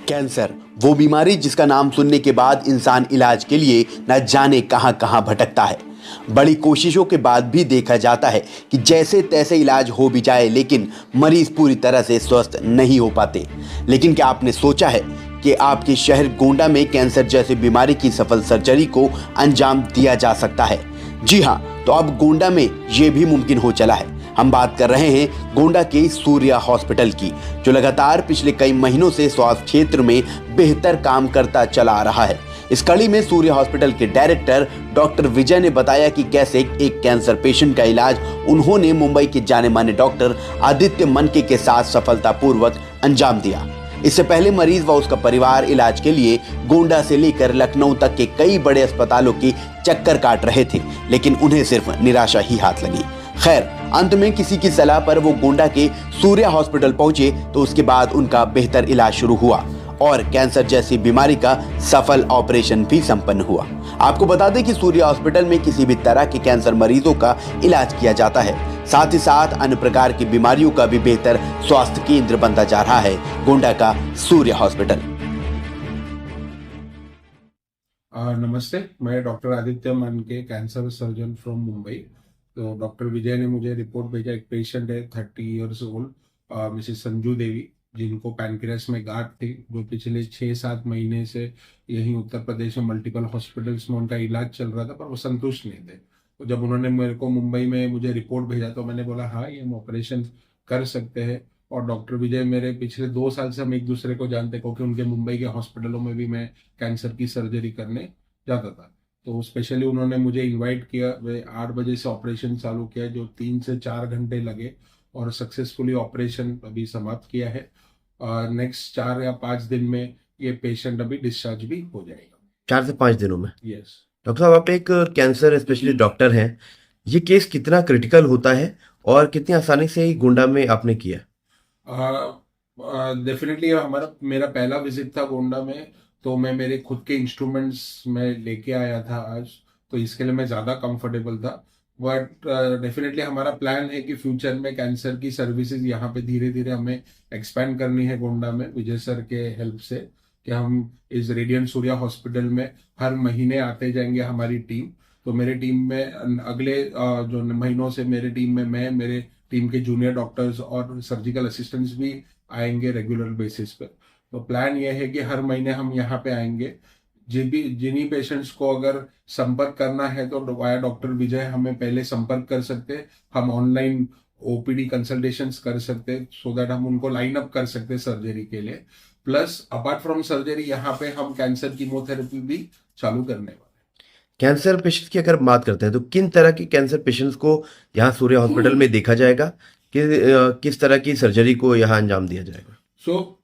Cancer वो बीमारी जिसका नाम सुनने के बाद इंसान इलाज के लिए न जाने कहां कहां भटकता है। बड़ी कोशिशों के बाद भी देखा जाता है कि जैसे तैसे इलाज हो भी जाए लेकिन मरीज पूरी तरह से स्वस्थ नहीं हो पाते। लेकिन क्या आपने सोचा है कि आपके शहर गोंडा में कैंसर जैसी बीमारी की सफल सर्जरी को अंजाम दिया जा सकता है? जी हाँ, तो अब गोंडा में ये भी मुमकिन हो चला है। हम बात कर रहे हैं गोंडा के सूर्या हॉस्पिटल की, जो लगातार पिछले कई महीनों से स्वास्थ्य क्षेत्र में बेहतर काम करता चला आ रहा है। इस कड़ी में सूर्या हॉस्पिटल के डायरेक्टर डॉक्टर विजय ने बताया कि कैसे एक कैंसर पेशेंट का इलाज उन्होंने मुंबई के जाने माने डॉक्टर आदित्य मनके के साथ सफलतापूर्वक अंजाम दिया। इससे पहले मरीज व उसका परिवार इलाज के लिए गोंडा से लेकर लखनऊ तक के कई बड़े अस्पतालों की चक्कर काट रहे थे, लेकिन उन्हें सिर्फ निराशा ही हाथ लगी। खैर, अंत में किसी की सलाह पर वो गोंडा के सूर्या हॉस्पिटल पहुंचे तो उसके बाद उनका बेहतर इलाज शुरू हुआ और कैंसर जैसी बीमारी का सफल ऑपरेशन भी संपन्न हुआ। आपको बता दें कि सूर्या हॉस्पिटल में किसी भी तरह के कैंसर मरीजों का इलाज किया जाता है। साथ ही साथ अन्य प्रकार की बीमारियों का भी बेहतर स्वास्थ्य केंद्र बनता जा रहा है गोंडा का सूर्या हॉस्पिटल। नमस्ते, मैं डॉक्टर आदित्य मनके, कैंसर सर्जन फ्रॉम मुंबई। तो डॉक्टर विजय ने मुझे रिपोर्ट भेजा, एक पेशेंट है 30 years old, Mrs Sanju Devi, जिनको पैनक्रियास में गांठ थी, जो पिछले 6-7 महीने से यहीं उत्तर प्रदेश में मल्टीपल हॉस्पिटल्स में उनका इलाज चल रहा था, पर वो संतुष्ट नहीं थे। तो जब उन्होंने मेरे को मुंबई में मुझे रिपोर्ट भेजा तो मैंने बोला हाँ, ये हम ऑपरेशन कर सकते हैं। और डॉक्टर विजय मेरे पिछले 2 साल से हम एक दूसरे को जानते, क्योंकि उनके मुंबई के हॉस्पिटलों में भी मैं कैंसर की सर्जरी करने जाता था। तो स्पेशली उन्होंने मुझे इनवाइट किया। वे 8 बजे से ऑपरेशन चालू किया, जो 3 से 4 घंटे लगे, और सक्सेसफुली ऑपरेशन अभी समाप्त किया है। नेक्स्ट 4 या 5 दिन में ये पेशेंट अभी डिस्चार्ज भी हो जाएगा। 4 से 5 दिनों में? यस। डॉक्टर साहब, आप एक कैंसर स्पेशलिस्ट डॉक्टर हैं। ये केस कितना क्रिटिकल होता है और कितनी आसानी से ही गोंडा में आपने किया? डेफिनेटली मेरा पहला विजिट था गोंडा में, तो मैं मेरे खुद के इंस्ट्रूमेंट्स में लेके आया था आज, तो इसके लिए मैं ज़्यादा कंफर्टेबल था। बट डेफिनेटली हमारा प्लान है कि फ्यूचर में कैंसर की सर्विसेज यहाँ पे धीरे धीरे हमें एक्सपेंड करनी है गोंडा में, विजय सर के हेल्प से, कि हम इस रेडियंट सूर्या हॉस्पिटल में हर महीने आते जाएंगे हमारी टीम। तो मेरे टीम में अगले जो महीनों से मेरे टीम में मैं, मेरे टीम के जूनियर डॉक्टर्स और सर्जिकल असिस्टेंट्स भी आएंगे रेगुलर बेसिस पर। तो प्लान ये है कि हर महीने हम यहाँ पे आएंगे। जिन्हीं पेशेंट्स को अगर संपर्क करना है तो वाया डॉक्टर विजय हमें पहले संपर्क कर सकते हैं। हम ऑनलाइन ओपीडी कंसल्टेशंस कर सकते हैं, सो दैट हम उनको लाइन अप कर सकते हैं सर्जरी के लिए। प्लस अपार्ट फ्रॉम सर्जरी यहाँ पे हम कैंसर कीमोथेरेपी भी चालू करने वाले। कैंसर पेशेंट्स की अगर बात करते हैं तो किन तरह की कैंसर पेशेंट्स को यहाँ सूर्या हॉस्पिटल में देखा जाएगा कि किस तरह की सर्जरी को यहाँ अंजाम दिया जाएगा?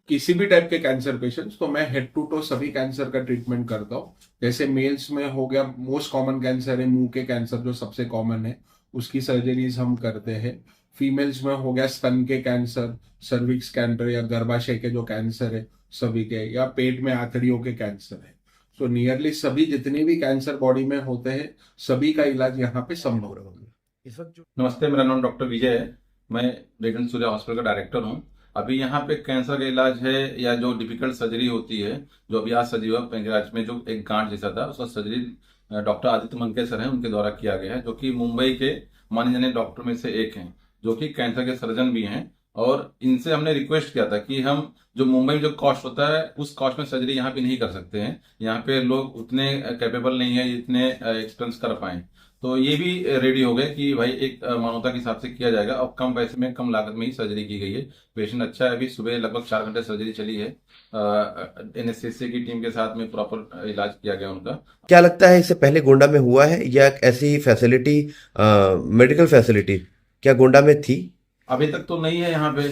किसी भी टाइप के कैंसर पेशेंट्स, तो मैं हेड टू टो सभी कैंसर का ट्रीटमेंट करता हूँ। जैसे मेल्स में हो गया, मोस्ट कॉमन कैंसर है मुंह के कैंसर, जो सबसे कॉमन है, उसकी सर्जरीज हम करते हैं। फीमेल्स में हो गया स्तन के कैंसर, सर्विक्स कैंसर या गर्भाशय के जो कैंसर है सभी के, या पेट में आंतड़ियों के कैंसर है। सो नियरली सभी जितने भी कैंसर बॉडी में होते हैं, सभी का इलाज यहाँ पे संभव है। इस वक्त नमस्ते, मेरा नाम डॉक्टर विजय है। मैं रेडियंट सूर्या हॉस्पिटल का डायरेक्टर हूँ। अभी यहाँ पे कैंसर का इलाज है, या जो डिफिकल्ट सर्जरी होती है, जो अभी आज सर्जरी हुआ पैंक्रियाज में जो एक गांठ जैसा था, उसका सर्जरी डॉक्टर आदित्य मनके सर हैं, उनके द्वारा किया गया है, जो कि मुंबई के माने जाने डॉक्टर में से एक हैं, जो कि कैंसर के सर्जन भी हैं। और इनसे हमने रिक्वेस्ट किया था कि हम जो मुंबई में जो कॉस्ट होता है उस कॉस्ट में सर्जरी यहाँ पे नहीं कर सकते हैं, यहाँ पे लोग उतने कैपेबल नहीं है इतने एक्सपेंस कर पाए। तो ये भी रेडी हो गए कि भाई एक मानवता के हिसाब से किया जाएगा, और कम पैसे में कम लागत में ही सर्जरी की गई है। पेशेंट अच्छा है, अभी सुबह लगभग 4 घंटे सर्जरी चली है। एनएसएससी की टीम के साथ में प्रॉपर इलाज किया गया उनका। क्या लगता है, इससे पहले गोंडा में हुआ है या ऐसी फैसिलिटी, मेडिकल फैसिलिटी क्या गोंडा में थी? अभी तक तो नहीं है यहाँ पे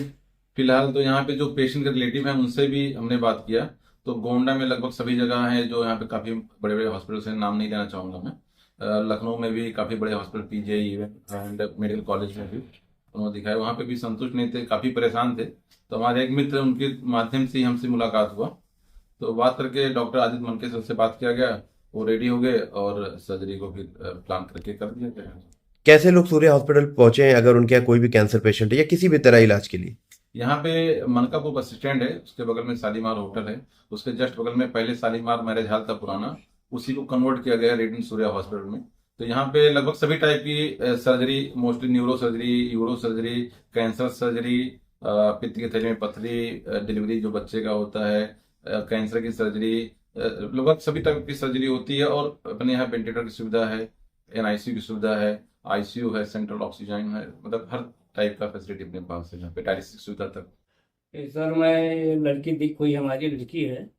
फिलहाल। तो यहाँ पे जो पेशेंट के रिलेटिव हैं उनसे भी हमने बात किया, तो गोंडा में लगभग सभी जगह है, जो यहाँ पे काफी बड़े बड़े हॉस्पिटल्स हैं, नाम नहीं लेना चाहूंगा मैं। लखनऊ में भी काफी बड़े hospital, PGI and medical college में भी उन्होंने दिखाया, वहाँ पे भी संतुष्ट नहीं थे, काफी परेशान थे। तो हमारे एक मित्र, उनके माध्यम से हमसे मुलाकात हुआ, तो बात करके डॉक्टर आदित्य मनके सर से बात किया गया, वो रेडी हो गए और सर्जरी को फिर प्लान करके कर दिया गया। कैसे लोग सूर्या हॉस्पिटल पहुंचे हैं अगर उनके यहाँ कोई भी कैंसर पेशेंट है या किसी भी तरह इलाज के लिए? यहाँ पे मनकापुर बस स्टैंड है, उसके बगल में शालीमार होटल है, उसके जस्ट बगल में पहले शालीमार मैरिज हॉल था पुराना, उसी को कन्वर्ट किया गया रेडियंट सूर्या हॉस्पिटल में। तो यहाँ पे लगभग सभी टाइप की surgery, mostly neuro surgery, euro surgery, cancer surgery, पित्त के थैली में पथरी, डिलीवरी जो बच्चे का होता है, कैंसर की सर्जरी, लगभग सभी टाइप की सर्जरी होती है। और अपने यहाँ वेंटिलेटर की सुविधा है, एनआईसीयू की सुविधा है, आईसीयू है, सेंट्रल ऑक्सीजन है, मतलब हर टाइप का फैसिलिटी अपने पास है यहाँ पे, डायलिसिस की सुविधा तक। सर मैं लड़की दिख कोई हमारी लड़की है,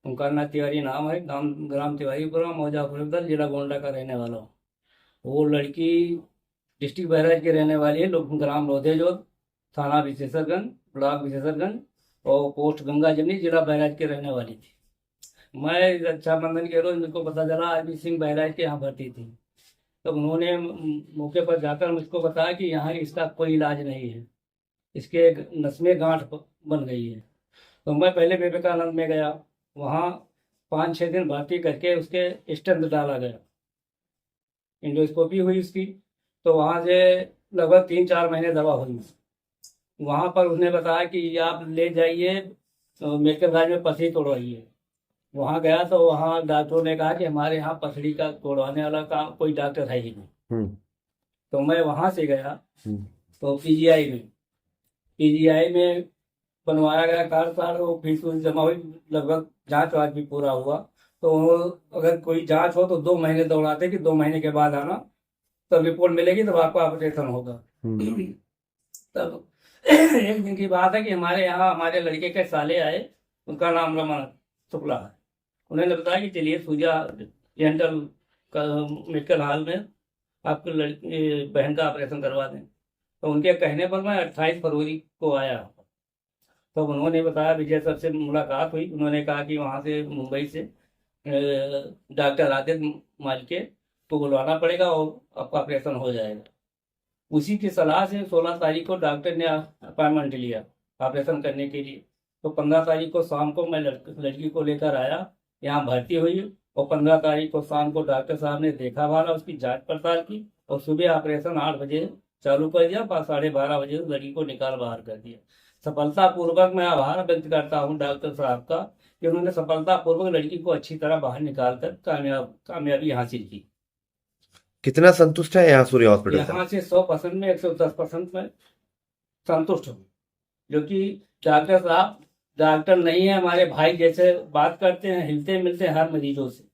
उनका नाम तिवारी नाम है, ग्राम तिवारीपुरा, मौजापुर, जिला गोंडा का रहने वाला हूँ। वो लड़की डिस्ट्रिक्ट बहराइच की रहने वाली है, लोग ग्राम लोधेजोर, थाना विशेषरगंज, ब्लॉक विशेषरगंज और पोस्ट गंगा जमनी, जिला बहराइच की रहने वाली थी। मैं रक्षाबंधन के रोज मुझको पता चला आरबी सिंह बहराइच के यहाँ भर्ती थी, तो उन्होंने मौके पर जाकर मुझको बताया कि यहाँ इसका कोई इलाज नहीं है, इसके नस में गांठ बन गई है। तो मैं पहले विवेकानंद में गया, वहाँ 5-6 दिन भर्ती करके उसके स्टेंट डाला गया, इंडोस्कोपी हुई उसकी, तो वहाँ से लगभग 3-4 महीने दवा हुई। वहाँ पर उसने बताया कि आप ले जाइए मेडिकल कॉलेज में पथरी तोड़वाइए। वहाँ गया तो वहाँ डॉक्टरों ने कहा कि हमारे यहाँ पथरी का तोड़वाने वाला का कोई डॉक्टर है ही नहीं। तो मैं वहाँ से गया तो पीजीआई में बनवाया गया कार्ड, वो फीस जमा हुई, लगभग जांच वाच भी पूरा हुआ। तो अगर कोई जांच हो तो 2 महीने दौड़ाते कि 2 महीने के बाद आना, तब रिपोर्ट मिलेगी तब आपका ऑपरेशन होगा। तब एक दिन की बात है कि हमारे यहाँ हमारे लड़के के साले आए, उनका नाम रमन शुक्ला है। उन्होंने बताया कि चलिए सूर्या डेंटल मेडिकल हॉल में आपके लड़की बहन का ऑपरेशन करवा दें। तो उनके कहने पर मैं 28 फरवरी को आया। तो उन्होंने बताया, विजय सर से मुलाकात हुई, उन्होंने कहा कि वहाँ से मुंबई से डॉक्टर आदित्य मालिके को बुलवाना पड़ेगा और आपका ऑपरेशन हो जाएगा। उसी की सलाह से 16 तारीख को डॉक्टर ने अपॉइंटमेंट लिया ऑपरेशन करने के लिए। तो 15 तारीख को शाम को मैं लड़की को लेकर आया, यहाँ भर्ती हुई और 15 तारीख को शाम को डॉक्टर साहब ने देखा भाला, उसकी जांच पड़ताल की और सुबह ऑपरेशन 8 बजे चालू कर दिया, 12:30 बजे लड़की को निकाल बाहर कर दिया। सफलतापूर्वक मैं आभार व्यक्त करता हूँ डॉक्टर साहब का कि उन्होंने सफलतापूर्वक लड़की को अच्छी तरह बाहर निकाल कर कामयाबी हासिल की। कितना संतुष्ट है यहाँ सूर्य हॉस्पिटल से? यहाँ से 100% में 110% में संतुष्ट हूँ, जो कि डॉक्टर साहब डॉक्टर नहीं है, हमारे भाई जैसे बात करते हैं, हिलते मिलते हैं हर मरीजों से।